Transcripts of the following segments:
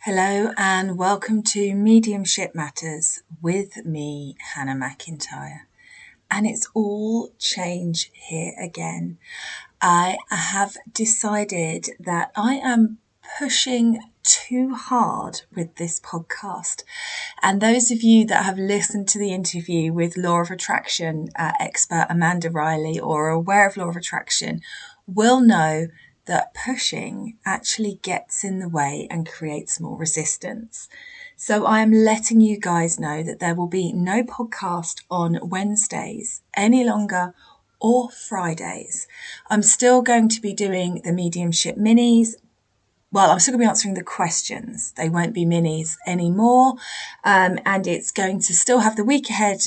Hello and welcome to Mediumship Matters with me, Hannah McIntyre. And it's all change here again. I have decided that I am pushing too hard with this podcast. And those of you that have listened to the interview with Law of Attraction expert Amanda Riley or are aware of Law of Attraction will know that pushing actually gets in the way and creates more resistance. So I am letting you guys know that there will be no podcast on Wednesdays any longer or Fridays. I'm still going to be doing the mediumship minis. Well, I'm still going to be answering the questions. They won't be minis anymore. And it's going to still have the week ahead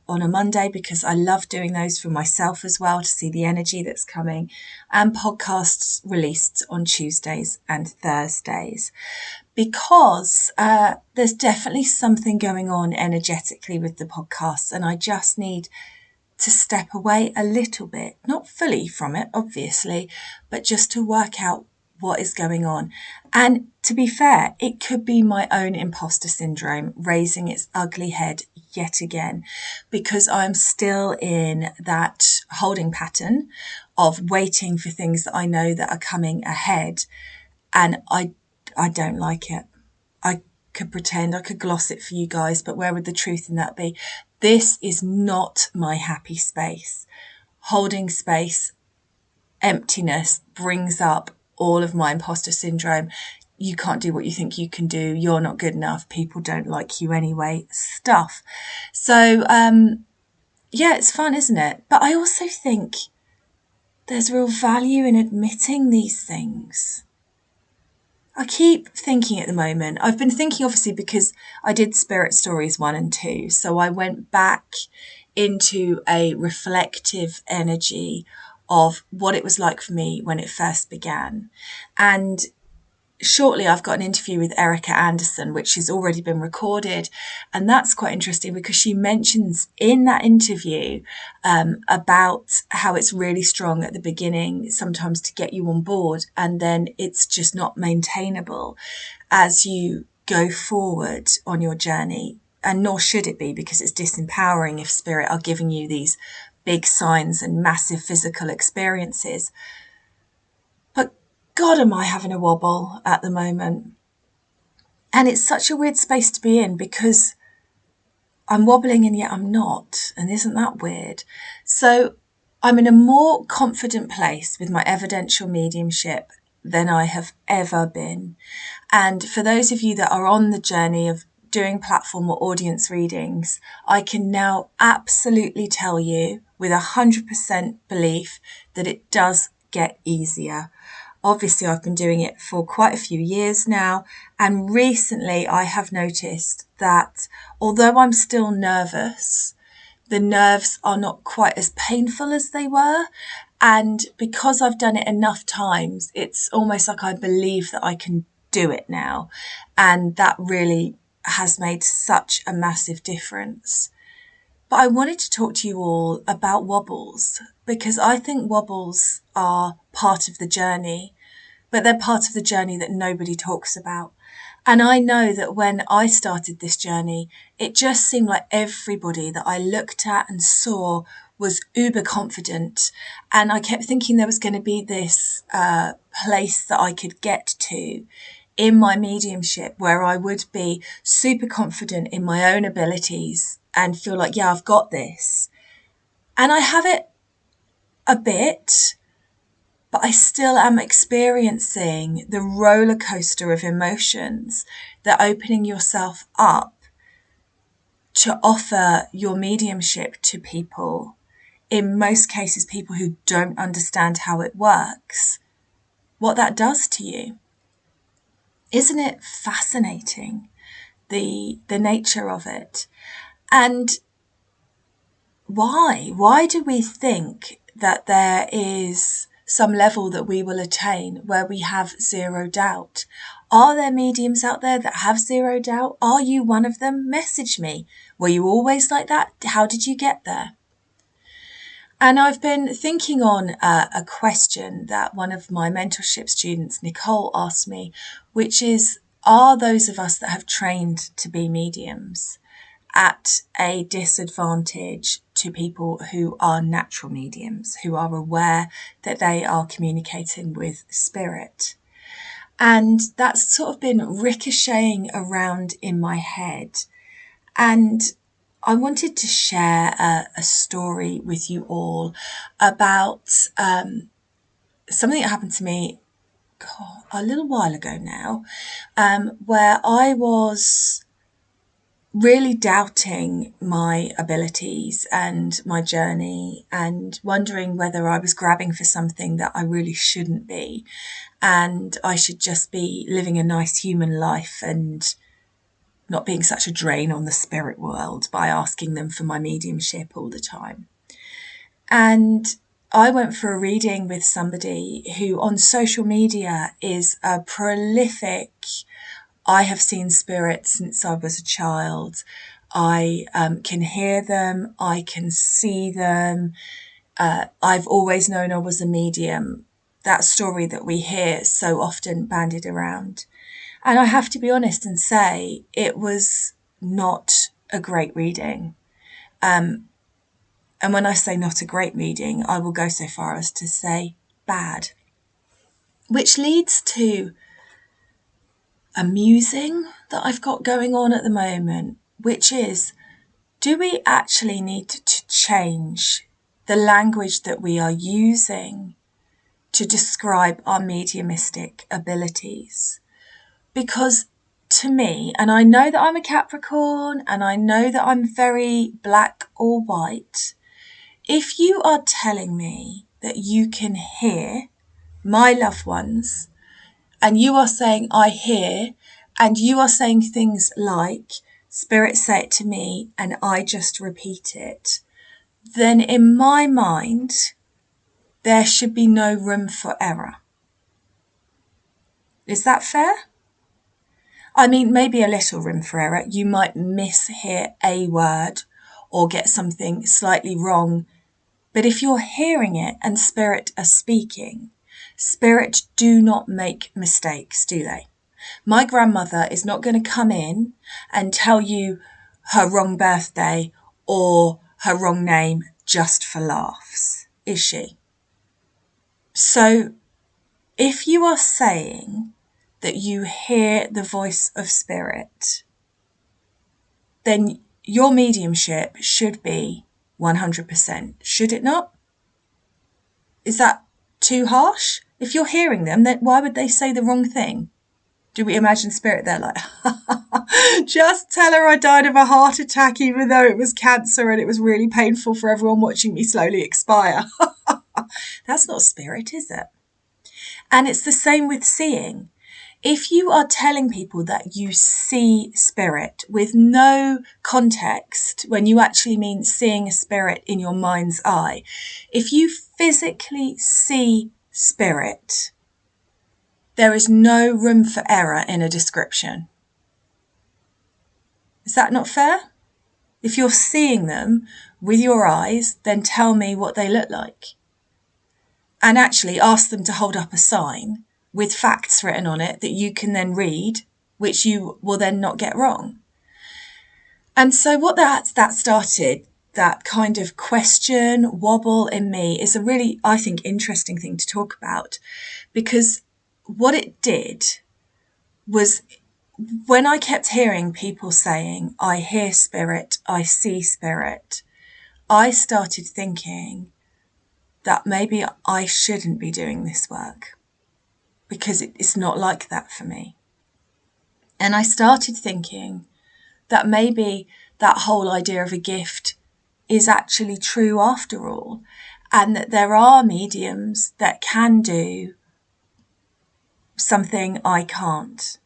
on a Monday because I love doing those for myself as well to see the energy that's coming, and podcasts released on Tuesdays and Thursdays because there's definitely something going on energetically with the podcasts, and I just need to step away a little bit, not fully from it, obviously, but just to work out what is going on. And to be fair, it could be my own imposter syndrome raising its ugly head yet again, because I'm still in that holding pattern of waiting for things that I know that are coming ahead. And I don't like it. I could pretend, I could gloss it for you guys, but where would the truth in that be? This is not my happy space. Holding space, emptiness brings up all of my imposter syndrome. You can't do what you think you can do. You're not good enough. People don't like you anyway. Stuff. So, yeah, it's fun, isn't it? But I also think there's real value in admitting these things. I keep thinking at the moment, I've been thinking obviously because I did Spirit Stories 1 and 2. So I went back into a reflective energy of what it was like for me when it first began. And shortly I've got an interview with Erica Anderson, which has already been recorded. And that's quite interesting because she mentions in that interview about how it's really strong at the beginning, sometimes to get you on board. And then it's just not maintainable as you go forward on your journey. And nor should it be, because it's disempowering if spirit are giving you these big signs and massive physical experiences. But God, am I having a wobble at the moment. And it's such a weird space to be in because I'm wobbling and yet I'm not. And isn't that weird? So I'm in a more confident place with my evidential mediumship than I have ever been. And for those of you that are on the journey of doing platform or audience readings, I can now absolutely tell you with 100% belief that it does get easier. Obviously, I've been doing it for quite a few years now, and recently I have noticed that although I'm still nervous, the nerves are not quite as painful as they were. And because I've done it enough times, it's almost like I believe that I can do it now. And that really has made such a massive difference. But I wanted to talk to you all about wobbles, because I think wobbles are part of the journey, but they're part of the journey that nobody talks about. And I know that when I started this journey, it just seemed like everybody that I looked at and saw was uber confident. And I kept thinking there was going to be this place that I could get to in my mediumship where I would be super confident in my own abilities and feel like, yeah, I've got this. And I have it a bit, but I still am experiencing the roller coaster of emotions that opening yourself up to offer your mediumship to people, in most cases people who don't understand how it works, what that does to you. Isn't it fascinating, the nature of it? And why? Why do we think that there is some level that we will attain where we have zero doubt? Are there mediums out there that have zero doubt? Are you one of them? Message me. Were you always like that? How did you get there? And I've been thinking on a question that one of my mentorship students, Nicole, asked me, which is, are those of us that have trained to be mediums at a disadvantage to people who are natural mediums, who are aware that they are communicating with spirit. And that's sort of been ricocheting around in my head. And I wanted to share a story with you all about something that happened to me a little while ago now, where I was really doubting my abilities and my journey and wondering whether I was grabbing for something that I really shouldn't be, and I should just be living a nice human life and not being such a drain on the spirit world by asking them for my mediumship all the time. And I went for a reading with somebody who on social media is a prolific, I have seen spirits since I was a child. I can hear them. I can see them. I've always known I was a medium. That story that we hear so often bandied around. And I have to be honest and say it was not a great reading. And when I say not a great reading, I will go so far as to say bad. Which leads to a musing that I've got going on at the moment, which is, do we actually need to change the language that we are using to describe our mediumistic abilities? Because to me, and I know that I'm a Capricorn and I know that I'm very black or white, if you are telling me that you can hear my loved ones and you are saying I hear, and you are saying things like spirit say it to me and I just repeat it, then in my mind there should be no room for error. Is that fair? I mean, maybe a little room for error. You might mishear a word or get something slightly wrong. But if you're hearing it and spirit are speaking, spirit do not make mistakes, do they? My grandmother is not going to come in and tell you her wrong birthday or her wrong name just for laughs, is she? So if you are saying that you hear the voice of spirit, then your mediumship should be 100%, should it not? Is that too harsh? If you're hearing them, then why would they say the wrong thing? Do we imagine spirit there like, just tell her I died of a heart attack even though it was cancer and it was really painful for everyone watching me slowly expire? That's not spirit, is it? And it's the same with seeing. If you are telling people that you see spirit with no context, when you actually mean seeing a spirit in your mind's eye, if you physically see spirit, there is no room for error in a description. Is that not fair? If you're seeing them with your eyes, then tell me what they look like. And actually ask them to hold up a sign with facts written on it that you can then read, which you will then not get wrong. And so what that started, that kind of question, wobble in me, is a really, I think, interesting thing to talk about, because what it did was, when I kept hearing people saying, I hear spirit, I see spirit, I started thinking that maybe I shouldn't be doing this work, because it's not like that for me. And I started thinking that maybe that whole idea of a gift is actually true after all, and that there are mediums that can do something I can't.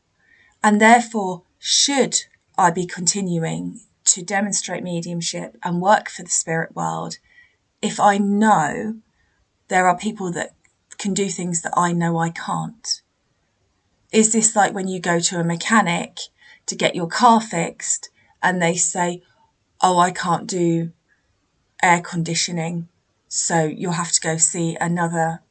And therefore, should I be continuing to demonstrate mediumship and work for the spirit world if I know there are people that can do things that I know I can't? Is this like when you go to a mechanic to get your car fixed and they say, oh, I can't do air conditioning, so you'll have to go see another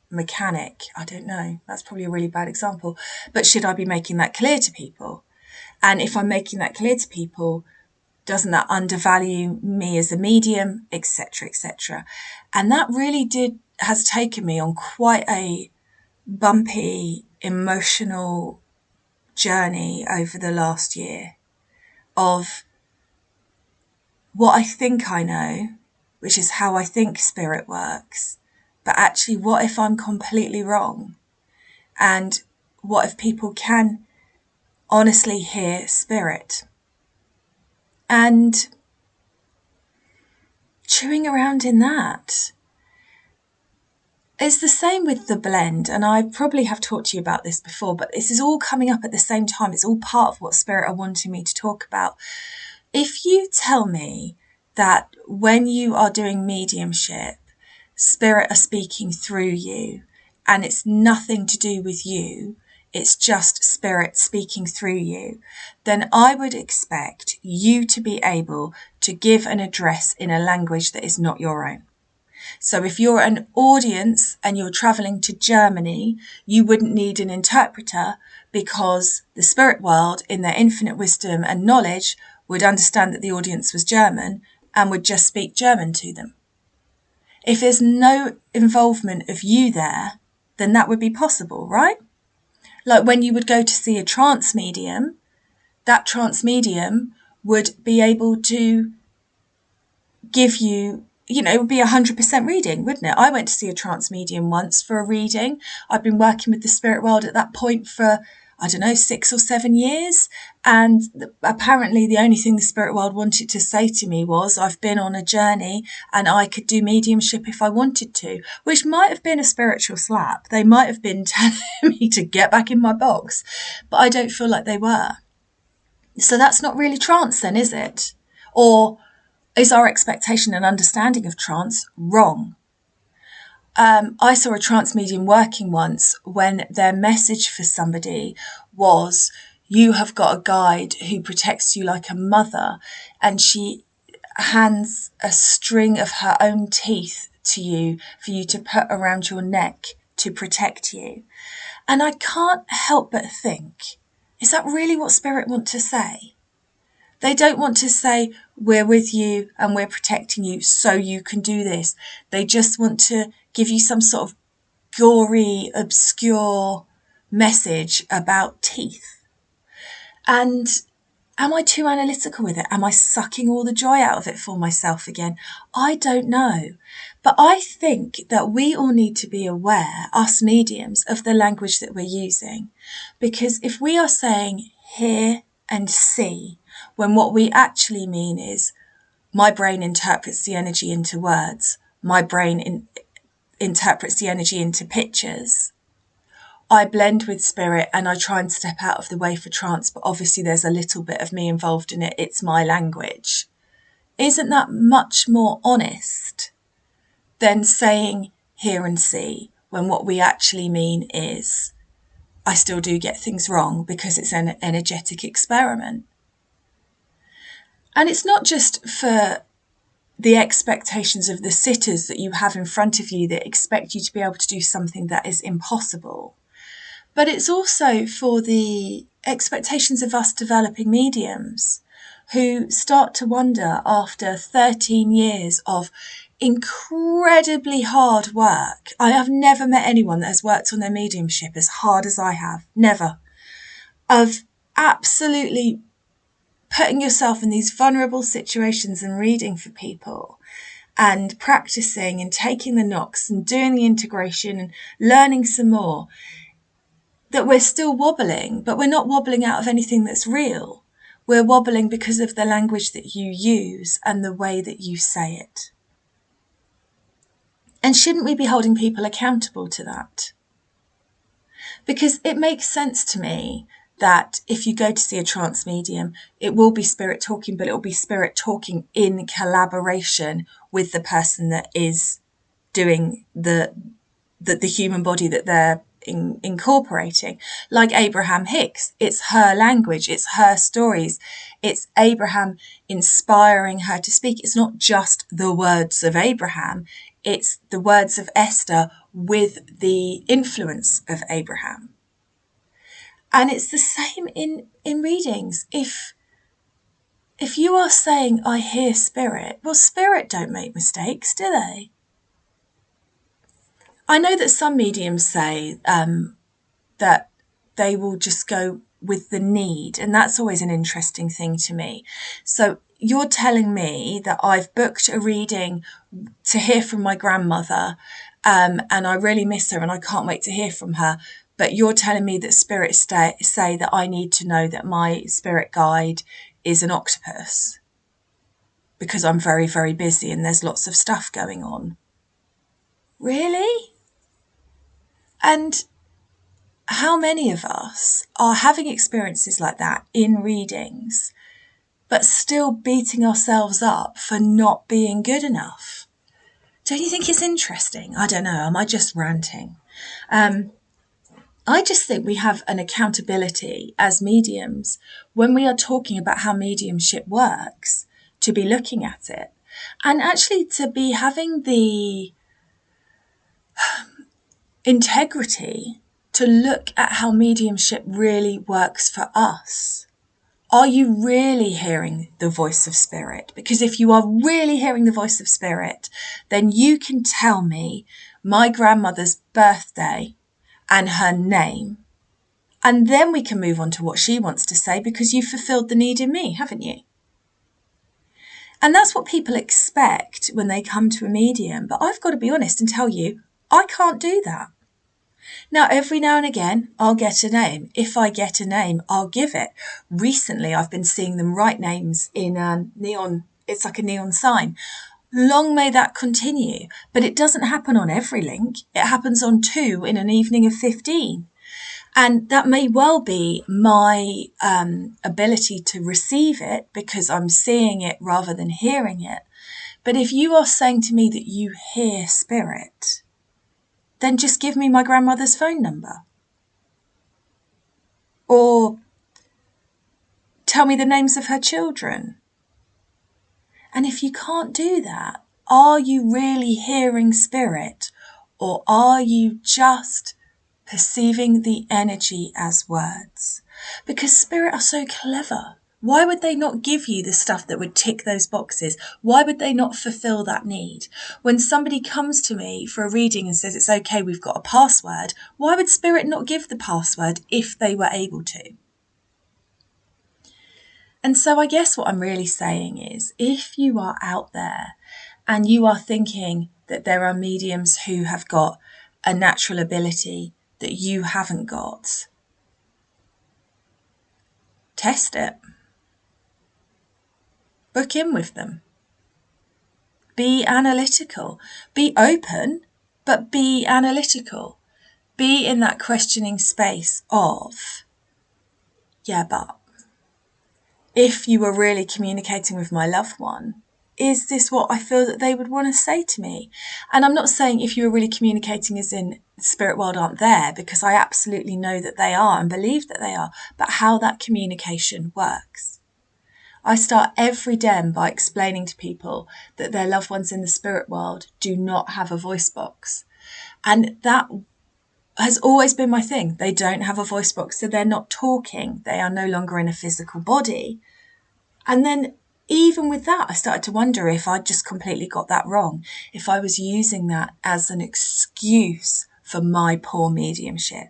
mechanic? I don't know. That's probably a really bad example. But should I be making that clear to people? And if I'm making that clear to people, doesn't that undervalue me as a medium, etc., etc.? And that really has taken me on quite a bumpy, emotional journey over the last year of what I think I know, which is how I think spirit works. But actually, what if I'm completely wrong? And what if people can honestly hear spirit? And chewing around in that. It's the same with the blend, and I probably have talked to you about this before, but this is all coming up at the same time. It's all part of what Spirit are wanting me to talk about. If you tell me that when you are doing mediumship, Spirit are speaking through you, and it's nothing to do with you, it's just Spirit speaking through you, then I would expect you to be able to give an address in a language that is not your own. So if you're an audience and you're traveling to Germany, you wouldn't need an interpreter because the spirit world, in their infinite wisdom and knowledge, would understand that the audience was German and would just speak German to them. If there's no involvement of you there, then that would be possible, right? Like when you would go to see a trance medium, that trance medium would be able to give you, it would be 100% reading, wouldn't it? I went to see a trance medium once for a reading. I've been working with the spirit world at that point for, 6 or 7 years. And apparently the only thing the spirit world wanted to say to me was, I've been on a journey and I could do mediumship if I wanted to, which might have been a spiritual slap. They might have been telling me to get back in my box, but I don't feel like they were. So that's not really trance then, is it? Or is our expectation and understanding of trance wrong? I saw a trance medium working once when their message for somebody was, you have got a guide who protects you like a mother, and she hands a string of her own teeth to you for you to put around your neck to protect you. And I can't help but think, is that really what Spirit want to say? They don't want to say, we're with you and we're protecting you so you can do this. They just want to give you some sort of gory, obscure message about teeth. And am I too analytical with it? Am I sucking all the joy out of it for myself again? I don't know. But I think that we all need to be aware, us mediums, of the language that we're using. Because if we are saying hear and see, when what we actually mean is, my brain interprets the energy into words, my brain interprets the energy into pictures, I blend with spirit and I try and step out of the way for trance, but obviously there's a little bit of me involved in it, it's my language. Isn't that much more honest than saying hear and see, when what we actually mean is, I still do get things wrong because it's an energetic experiment? And it's not just for the expectations of the sitters that you have in front of you that expect you to be able to do something that is impossible, but it's also for the expectations of us developing mediums who start to wonder after 13 years of incredibly hard work. I have never met anyone that has worked on their mediumship as hard as I have. Never. Of absolutely putting yourself in these vulnerable situations and reading for people and practicing and taking the knocks and doing the integration and learning some more, that we're still wobbling, but we're not wobbling out of anything that's real. We're wobbling because of the language that you use and the way that you say it. And shouldn't we be holding people accountable to that? Because it makes sense to me that if you go to see a trance medium, it will be spirit talking, but it will be spirit talking in collaboration with the person that is doing the human body that they're incorporating. Like Abraham Hicks, it's her language, it's her stories, it's Abraham inspiring her to speak. It's not just the words of Abraham, It's the words of Esther with the influence of Abraham. And it's the same in readings. If you are saying, I hear spirit, well, spirit don't make mistakes, do they? I know that some mediums say that they will just go with the need, and that's always an interesting thing to me. So you're telling me that I've booked a reading to hear from my grandmother, and I really miss her and I can't wait to hear from her. But you're telling me that spirits say that I need to know that my spirit guide is an octopus because I'm very, very busy and there's lots of stuff going on. Really? And how many of us are having experiences like that in readings, but still beating ourselves up for not being good enough? Don't you think it's interesting? I don't know. Am I just ranting? I just think we have an accountability as mediums when we are talking about how mediumship works, to be looking at it and actually to be having the integrity to look at how mediumship really works for us. Are you really hearing the voice of spirit? Because if you are really hearing the voice of spirit, then you can tell me my grandmother's birthday and her name. And then we can move on to what she wants to say because you fulfilled the need in me, haven't you? And that's what people expect when they come to a medium. But I've got to be honest and tell you, I can't do that. Now, every now and again, I'll get a name. If I get a name, I'll give it. Recently, I've been seeing them write names in neon. It's like a neon sign. Long may that continue. But it doesn't happen on every link. It happens on 2 in an evening of 15. And that may well be my ability to receive it because I'm seeing it rather than hearing it. But if you are saying to me that you hear spirit, then just give me my grandmother's phone number. Or tell me the names of her children. And if you can't do that, are you really hearing spirit? Or are you just perceiving the energy as words? Because spirit are so clever. Why would they not give you the stuff that would tick those boxes? Why would they not fulfill that need? When somebody comes to me for a reading and says it's okay, we've got a password, why would spirit not give the password if they were able to? And so I guess what I'm really saying is, if you are out there and you are thinking that there are mediums who have got a natural ability that you haven't got, test it. Book in with them. Be analytical. Be open, but be analytical. Be in that questioning space of, yeah, but if you were really communicating with my loved one, is this what I feel that they would want to say to me? And I'm not saying if you were really communicating as in the spirit world aren't there, because I absolutely know that they are and believe that they are, but how that communication works. I start every den by explaining to people that their loved ones in the spirit world do not have a voice box. And that has always been my thing. They don't have a voice box, so they're not talking. They are no longer in a physical body. And then even with that, I started to wonder if I'd just completely got that wrong, if I was using that as an excuse for my poor mediumship,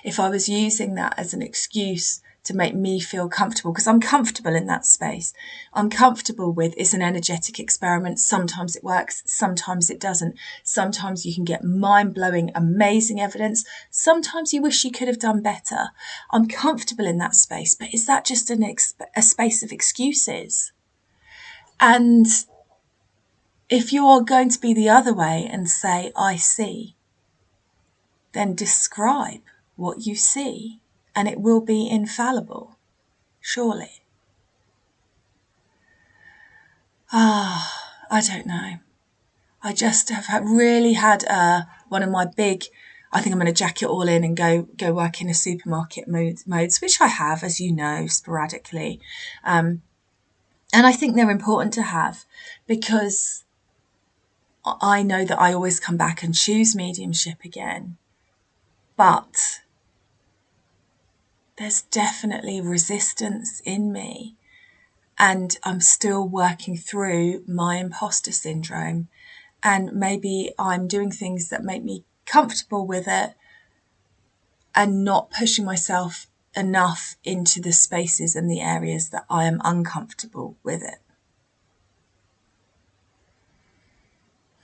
if I was using that as an excuse to make me feel comfortable, because I'm comfortable in that space. I'm comfortable with it's an energetic experiment. Sometimes it works, sometimes it doesn't. Sometimes you can get mind-blowing, amazing evidence. Sometimes you wish you could have done better. I'm comfortable in that space, but is that just a space of excuses? And if you are going to be the other way and say, I see, then describe what you see. And it will be infallible, surely. I don't know. I just have really had one of my big, I think I'm going to jack it all in and go work in a supermarket modes, which I have, as you know, sporadically. And I think they're important to have because I know that I always come back and choose mediumship again. But there's definitely resistance in me. And I'm still working through my imposter syndrome. And maybe I'm doing things that make me comfortable with it and not pushing myself enough into the spaces and the areas that I am uncomfortable with it.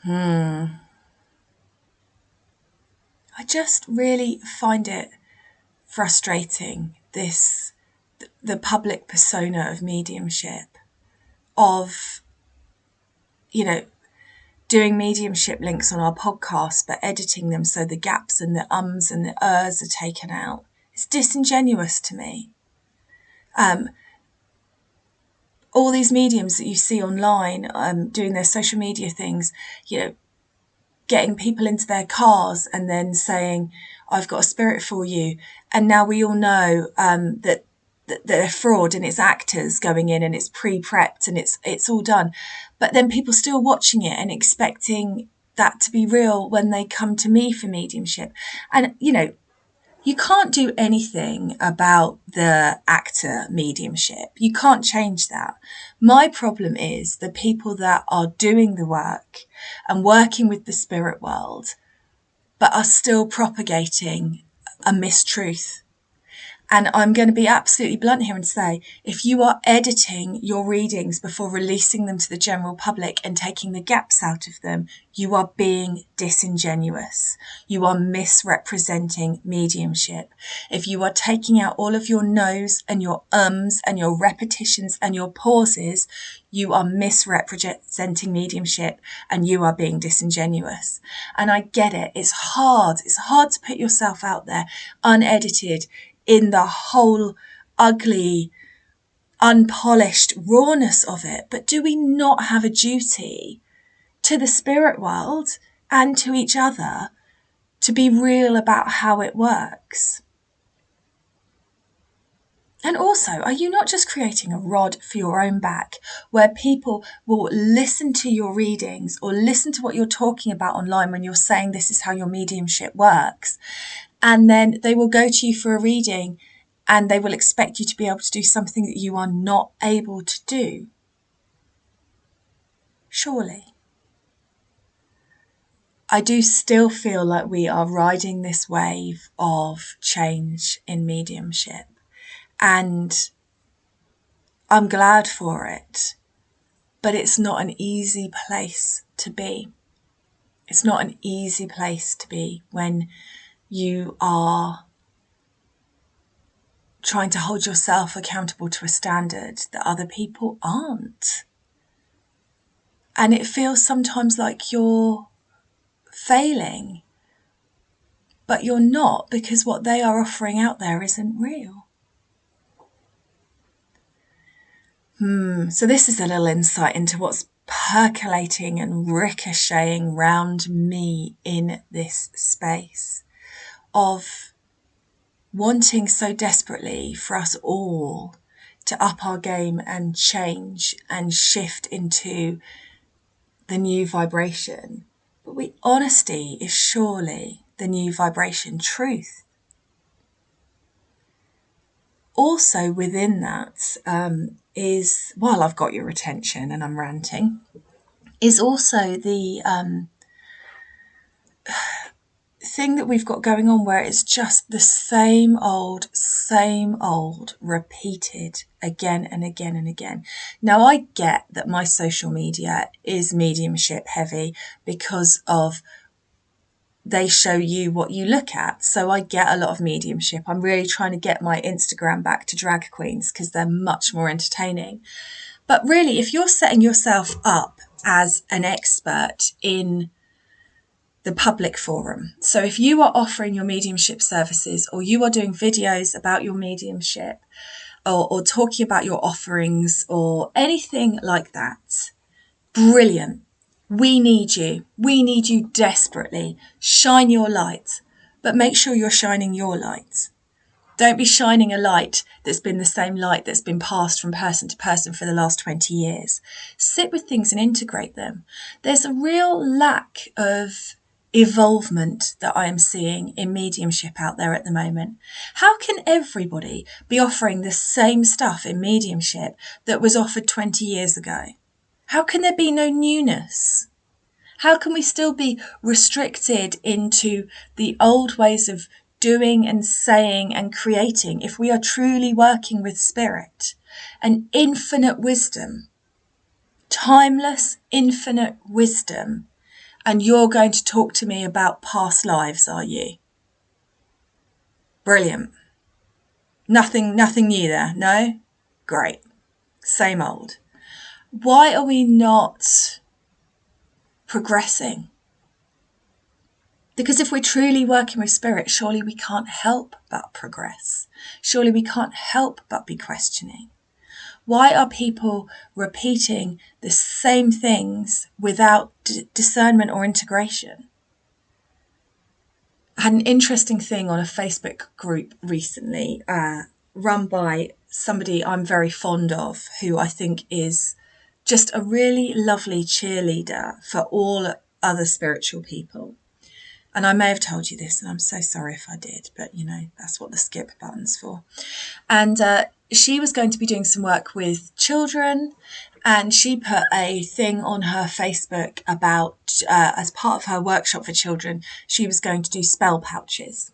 I just really find it frustrating, the public persona of mediumship, of, doing mediumship links on our podcast, but editing them so the gaps and the ums and the ers are taken out. It's disingenuous to me. All these mediums that you see online, doing their social media things, getting people into their cars and then saying, I've got a spirit for you. And now we all know that they're fraud and it's actors going in and it's pre-prepped and it's all done. But then people still watching it and expecting that to be real when they come to me for mediumship. And, you can't do anything about the actor mediumship. You can't change that. My problem is the people that are doing the work and working with the spirit world, but are still propagating a mistruth. And I'm going to be absolutely blunt here and say, if you are editing your readings before releasing them to the general public and taking the gaps out of them, you are being disingenuous. You are misrepresenting mediumship. If you are taking out all of your no's and your ums and your repetitions and your pauses, you are misrepresenting mediumship and you are being disingenuous. And I get it. It's hard. It's hard to put yourself out there unedited, in the whole ugly, unpolished rawness of it. But do we not have a duty to the spirit world and to each other to be real about how it works? And also, are you not just creating a rod for your own back where people will listen to your readings or listen to what you're talking about online when you're saying this is how your mediumship works? And then they will go to you for a reading and they will expect you to be able to do something that you are not able to do. Surely. I do still feel like we are riding this wave of change in mediumship. And I'm glad for it. But it's not an easy place to be. It's not an easy place to be when you are trying to hold yourself accountable to a standard that other people aren't. And it feels sometimes like you're failing, but you're not, because what they are offering out there isn't real. So this is a little insight into what's percolating and ricocheting round me in this space of wanting so desperately for us all to up our game and change and shift into the new vibration. But honesty is surely the new vibration, truth. Also within that is, while I've got your attention and I'm ranting, is also the thing that we've got going on where it's just the same old, repeated again and again and again. Now, I get that my social media is mediumship heavy because of they show you what you look at. So I get a lot of mediumship. I'm really trying to get my Instagram back to drag queens because they're much more entertaining. But really, if you're setting yourself up as an expert in the public forum, so if you are offering your mediumship services or you are doing videos about your mediumship or talking about your offerings or anything like that, brilliant. We need you. We need you desperately. Shine your light, but make sure you're shining your light. Don't be shining a light that's been the same light that's been passed from person to person for the last 20 years. Sit with things and integrate them. There's a real lack of evolvement that I am seeing in mediumship out there at the moment. How can everybody be offering the same stuff in mediumship that was offered 20 years ago? How can there be no newness? How can we still be restricted into the old ways of doing and saying and creating if we are truly working with spirit and infinite wisdom, timeless, infinite wisdom? And you're going to talk to me about past lives, are you? Brilliant. Nothing new there, no? Great. Same old. Why are we not progressing? Because if we're truly working with spirit, surely we can't help but progress. Surely we can't help but be questioning. Why are people repeating the same things without discernment or integration? I had an interesting thing on a Facebook group recently, run by somebody I'm very fond of, who I think is just a really lovely cheerleader for all other spiritual people. And I may have told you this, and I'm so sorry if I did, but that's what the skip button's for. And she was going to be doing some work with children, and she put a thing on her Facebook about, as part of her workshop for children, she was going to do spell pouches.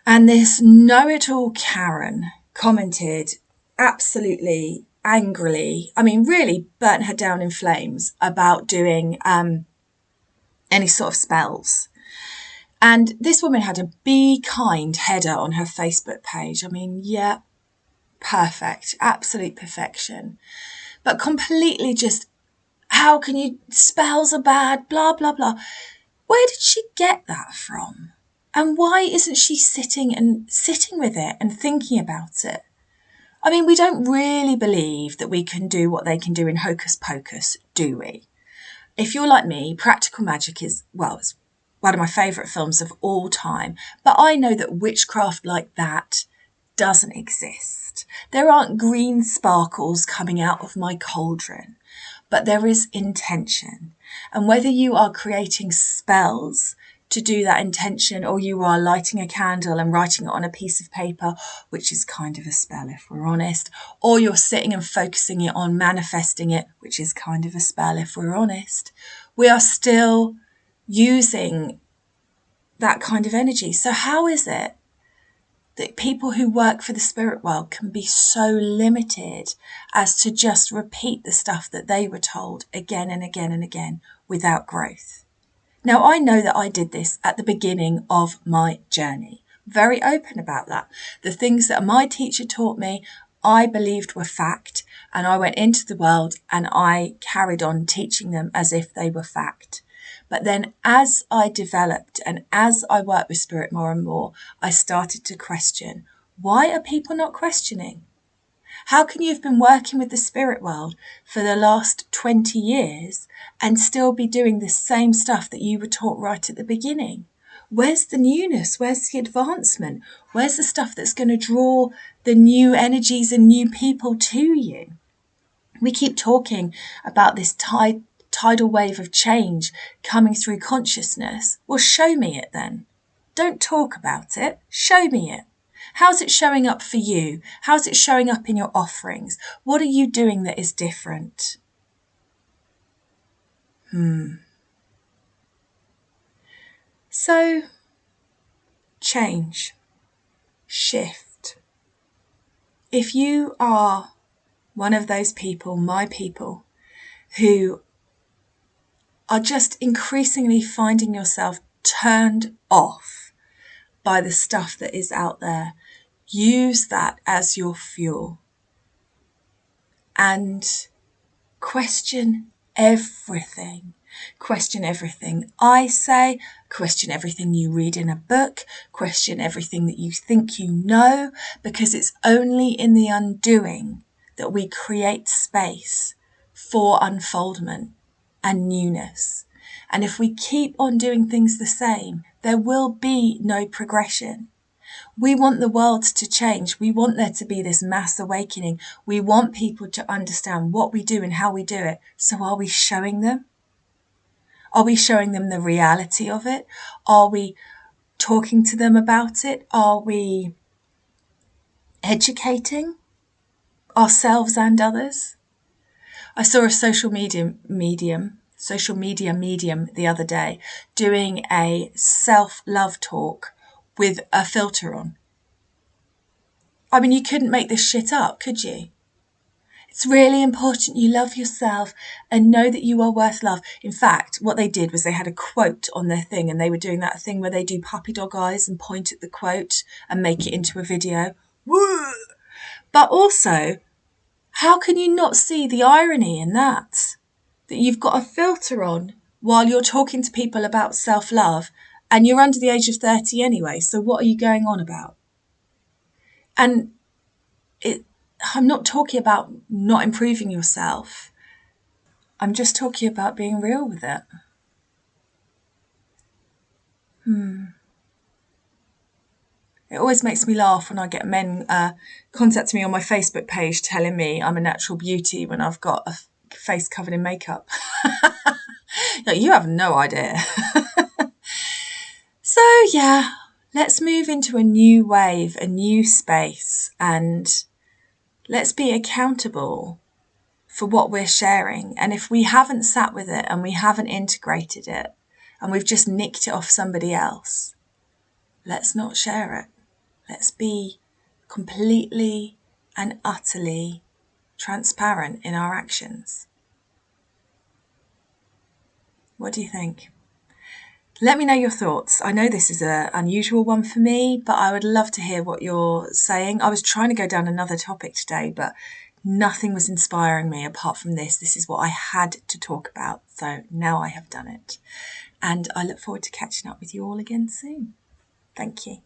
And this know-it-all Karen commented absolutely angrily, really burnt her down in flames about doing any sort of spells. And this woman had a Be Kind header on her Facebook page. Yeah, perfect, absolute perfection. But completely just, how can you, spells are bad, blah, blah, blah. Where did she get that from? And why isn't she sitting with it and thinking about it? We don't really believe that we can do what they can do in Hocus Pocus, do we? If you're like me, Practical Magic is, it's one of my favourite films of all time. But I know that witchcraft like that doesn't exist. There aren't green sparkles coming out of my cauldron, but there is intention. And whether you are creating spells to do that intention, or you are lighting a candle and writing it on a piece of paper, which is kind of a spell if we're honest, or you're sitting and focusing it on manifesting it, which is kind of a spell if we're honest, we are still using that kind of energy. So how is it that people who work for the spirit world can be so limited as to just repeat the stuff that they were told again and again and again without growth? Now, I know that I did this at the beginning of my journey. Very open about that. The things that my teacher taught me, I believed were fact, and I went into the world and I carried on teaching them as if they were fact. But then as I developed and as I worked with spirit more and more, I started to question, why are people not questioning? How can you have been working with the spirit world for the last 20 years and still be doing the same stuff that you were taught right at the beginning? Where's the newness? Where's the advancement? Where's the stuff that's going to draw the new energies and new people to you? We keep talking about this tidal wave of change coming through consciousness. Well, show me it then. Don't talk about it. Show me it. How's it showing up for you? How's it showing up in your offerings? What are you doing that is different? So, change, shift. If you are one of those people, my people, who are just increasingly finding yourself turned off by the stuff that is out there, use that as your fuel and question everything. Question everything I say, question everything you read in a book, question everything that you think you know, because it's only in the undoing that we create space for unfoldment and newness. And if we keep on doing things the same, there will be no progression. We want the world to change. We want there to be this mass awakening. We want people to understand what we do and how we do it. So are we showing them? Are we showing them the reality of it? Are we talking to them about it? Are we educating ourselves and others? I saw a social media medium the other day doing a self-love talk with a filter on. I mean, you couldn't make this shit up, could you? It's really important you love yourself and know that you are worth love. In fact, what they did was they had a quote on their thing, and they were doing that thing where they do puppy dog eyes and point at the quote and make it into a video. Woo! But also, how can you not see the irony in that? That you've got a filter on while you're talking to people about self-love, and you're under the age of 30 anyway, so what are you going on about? And I'm not talking about not improving yourself. I'm just talking about being real with it. It always makes me laugh when I get men contacting me on my Facebook page telling me I'm a natural beauty when I've got a face covered in makeup. You have no idea. So yeah, let's move into a new wave, a new space, and let's be accountable for what we're sharing. And if we haven't sat with it and we haven't integrated it and we've just nicked it off somebody else, let's not share it. Let's be completely and utterly transparent in our actions. What do you think? Let me know your thoughts. I know this is an unusual one for me, but I would love to hear what you're saying. I was trying to go down another topic today, but nothing was inspiring me apart from this. This is what I had to talk about. So now I have done it. And I look forward to catching up with you all again soon. Thank you.